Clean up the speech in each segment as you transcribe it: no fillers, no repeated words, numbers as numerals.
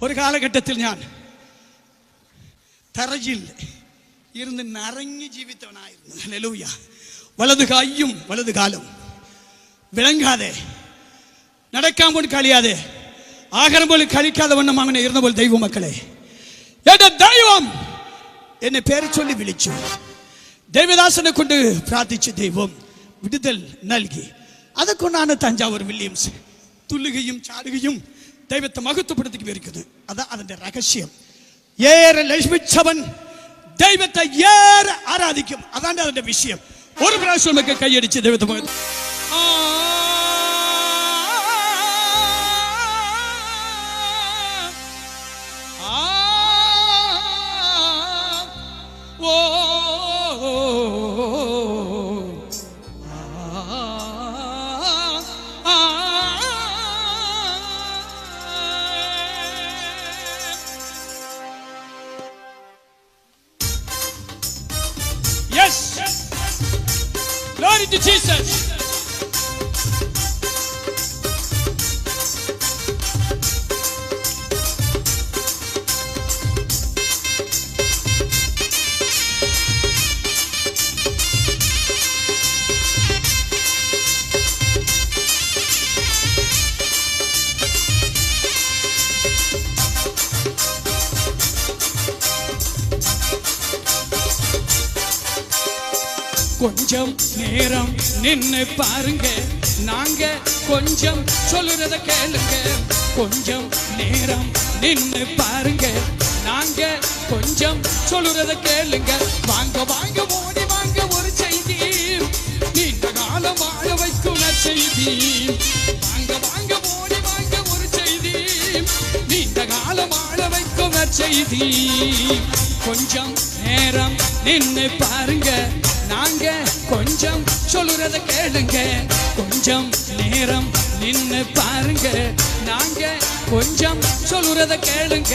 ഒരു കാലഘട്ടത്തിൽ ഞാൻ തറയിൽ ഇരുന്ന് നിറഞ്ഞു ജീവിത്തവനായിരുന്നു. ഹല്ലേലൂയ. വലതു കൈയും വലതു കാലും വിളങ്ങാതെ, നടക്കാൻ പോലും കഴിയാതെ, ആഹാരം പോലും കഴിക്കാതെ വണ്ണം അങ്ങനെ ഇരുന്നപ്പോൾ ദൈവമക്കളെ, എന്റെ ദൈവം എന്നെ പേര് ചൊല്ലി വിളിച്ചു. ദേവദാസനെ കൊണ്ട് പ്രാർത്ഥിച്ച് ദൈവം വിടുതൽ നൽകി. അതുകൊണ്ടാണ് തഞ്ചാവൂർ വില്യംസ് തുള്ളുകയും ചാടുകയും ദൈവത്തെ മഹത്വപ്പെടുത്തി വരിക്കുന്നത്. അതാ അതിന്റെ രഹസ്യം. ഏറെ ലക്ഷ്മിച്ചവൻ ദൈവത്തെ ഏറെ ആരാധിക്കും. അതാണ് അതിന്റെ വിഷയം. ഒരു പ്രാവശ്യം നമുക്ക് കൈയടിച്ച് ദൈവത്തെ Glory to Jesus. கொஞ்சம் நேரம் நின்னு பாருங்க, நாங்க கொஞ்சம் சொல்லுறத கேளுங்க. கொஞ்சம் நேரம் நின்னு பாருங்க, நாங்க கொஞ்சம் சொல்லுறத கேளுங்க. வாங்க வாங்க ஓடி வாங்க, ஒரு செய்தி நீண்ட காலம் வாழ வைக்கும் செய்தி. வாங்க வாங்க ஓடி வாங்க, ஒரு செய்தி நீண்ட காலம் வாழ வைக்கும் செய்தி. கொஞ்சம் நேரம் நின்னு பாருங்க, நாங்க கொஞ்சம் சொல்லுறத கேளுங்க. கொஞ்சம் நேரம் நின்னு பாருங்க, நாங்க கொஞ்சம் சொல்லுறத கேளுங்க.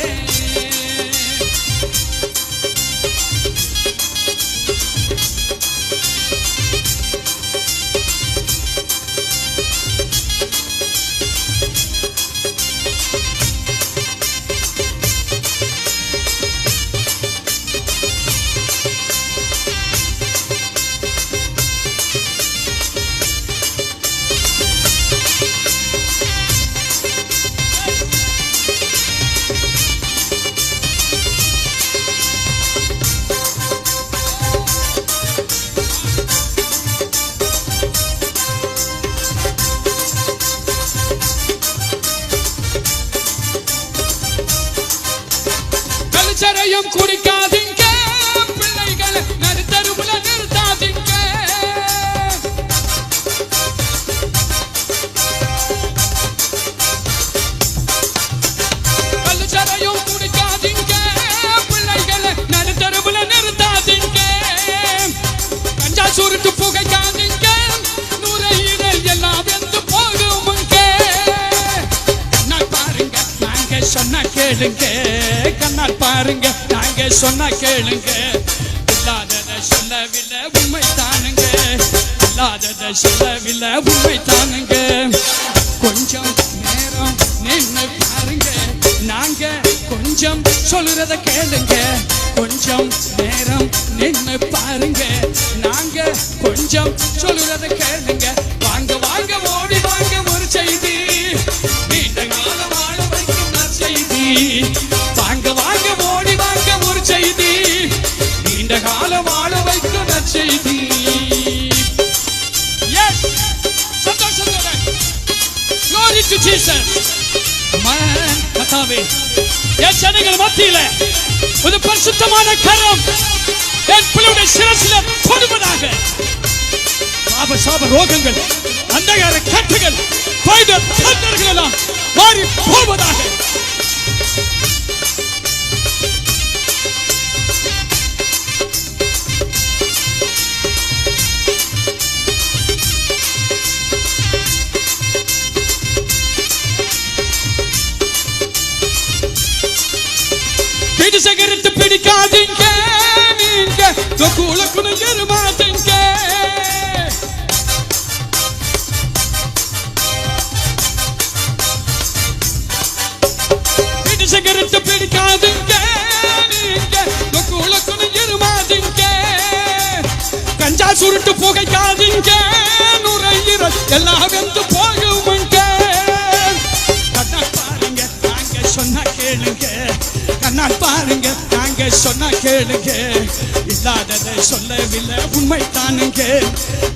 கலிச்சரையும் குடிக்காதீங்க, பிள்ளைகளை நடுத்தருவுல நிறுத்தாதீங்க. கலிச்சரையும் குடிக்காதீங்க, பிள்ளைகளை நடுத்தருவுல நிறுத்தாதீங்க. கஞ்சா சுருட்டு புகைக்காதீங்க, நுரையீரல் எல்லாம் வெந்து போகுமுங்க. கண்ணால் பாருங்க, நாங்க சொன்னா கேளுங்க. கண்ணால் பாருங்க, நாங்க சொன்னா கேளுங்க. இல்லாதத சொல்லவில்லை உண்மை தானுங்க, இல்லாதத சொல்லவில்லை உண்மை தானுங்க. கொஞ்சம் நேரம் நின்னு பாருங்க, நாங்க கொஞ்சம் சொல்லுறத கேளுங்க. கொஞ்சம் நேரம் நின்னு பாருங்க, நாங்க கொஞ்சம் சொல்லுறத கேளுங்க. வாங்க வாங்க ஓடி வாங்க, ஒரு செய்தி நீண்ட காலம் வாழ வைக்கும் செய்தி. வாங்க வாங்க ஓடி வாங்க, ஒரு செய்தி நீண்ட காலம் வாழ வைக்கும் செய்தி. எஸ், சந்தோஷத்தோட glory to Jesus. அமேன். கர்த்தாவே, என் ஜனங்கள் மத்தியில ஒரு பரிசுத்தமான கரம் என் பிள்ளையுடைய சிரசில தொடுவதாக. பாப சாப ரோகங்கள், அந்தகார கட்டுகள், பைத தண்டர்கள் எல்லாம் மாறி போவதாக. சிகரெட்டு பிடிக்காதீங்க, நீங்க கூலக்குன்னு எருமாதீங்க. சிகரெட்டு பிடிக்காதுங்க, நீங்க லொக்குன்னு இருமாதுங்க. கஞ்சா சுருட்டு புகைக்காதீங்க, நுரையீரல் எல்லாம் வெந்து போகுமுங்க. கண்ணால் பாருங்க நாங்க சொன்ன கேளுங்க, கண்ணால் பாருங்க நாங்க சொன்ன கேளுங்க. இல்லாததை சொல்லவில்லை உண்மை தானுங்க,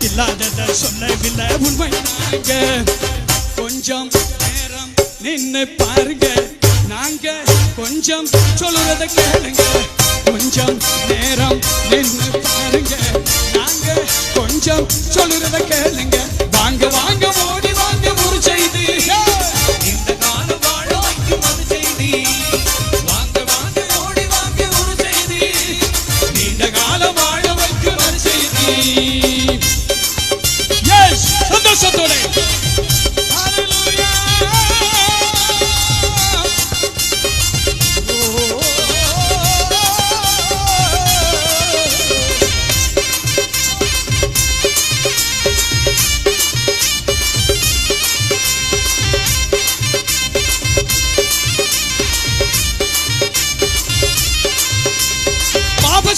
இல்லாததை சொல்லவில்லை உண்மை தானுங்க. கொஞ்சம் நேரம் நின்னு பாருங்க, நாங்க கொஞ்சம் சொல்லுறத கேளுங்க. கொஞ்சம் நேரம் நின்னு பாருங்க, நாங்க கொஞ்சம் சொல்லுறத கேளுங்க. வாங்க வாங்க ஓடி வாங்க ஒரு செய்தி, இந்த காலம் வாழ வைக்கும் ஒரு செய்தி. வாங்க வாங்க ஓடி வாங்க ஒரு செய்தி, இந்த காலம் வாழ வைக்கும் ஒரு செய்தி. எஸ், சந்தோஷத்தோட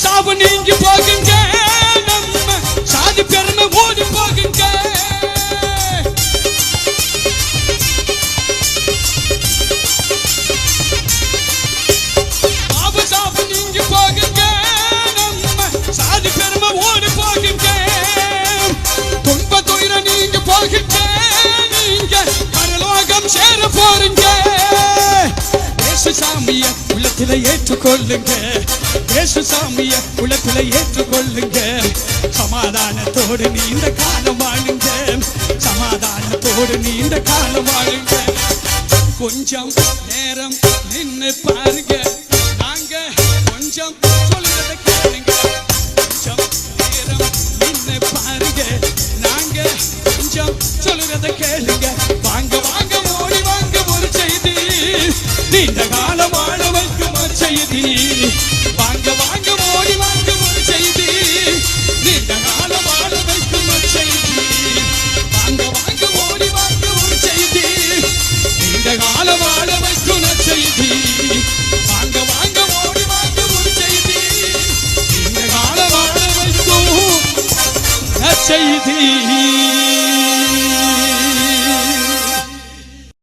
சாவு நீங்கி போகுங்க, நம்ம சாதி பெருமை ஓடி போகுங்க. பாபு சாவு நீங்கி போகுங்க, நம்ம சாதி பெருமை ஓடி போகுங்க. துன்ப துயர நீங்க போகுங்க, நீங்க பரலோகம் சேர போறீங்க. இயேசு சாமிய உள்ளத்தில ஏற்றுக்கொள்ளுங்க, இயேசு சாமிய உள்ளத்தில ஏற்றுக்கொள்ளுங்க. சமாதானத்தோடு நீண்ட காலம் வாழுங்க, சமாதானத்தோடு நீண்ட காலம் வாழுங்க. கொஞ்சம் நேரம் நின்னு பாருங்க, நாங்க கொஞ்சம் சொல்லுறத கேளுங்க. கொஞ்சம் நேரம் நின்னு பாருங்க, நாங்க கொஞ்சம் சொல்லுறத கேளுங்க. வாங்க வாங்க ஓடி வாங்க ஒரு செய்தி, நீண்ட காலம் வாழ வைக்கும் ஒரு செய்தி. வாங்க வாங்க ஓடி வாங்க ஒரு செய்தி, நீண்ட காலம் வாழ வைக்கும் ஒரு செய்தி. வாங்க வாங்க ஓடி வாங்க ஒரு செய்தி, நீண்ட காலம் வாழ வைக்கும் ஒரு செய்தி. வாங்க வாங்க ஓடி வாங்க ஒரு செய்தி, நீண்ட காலம் வாழ வைக்கும் செய்தி.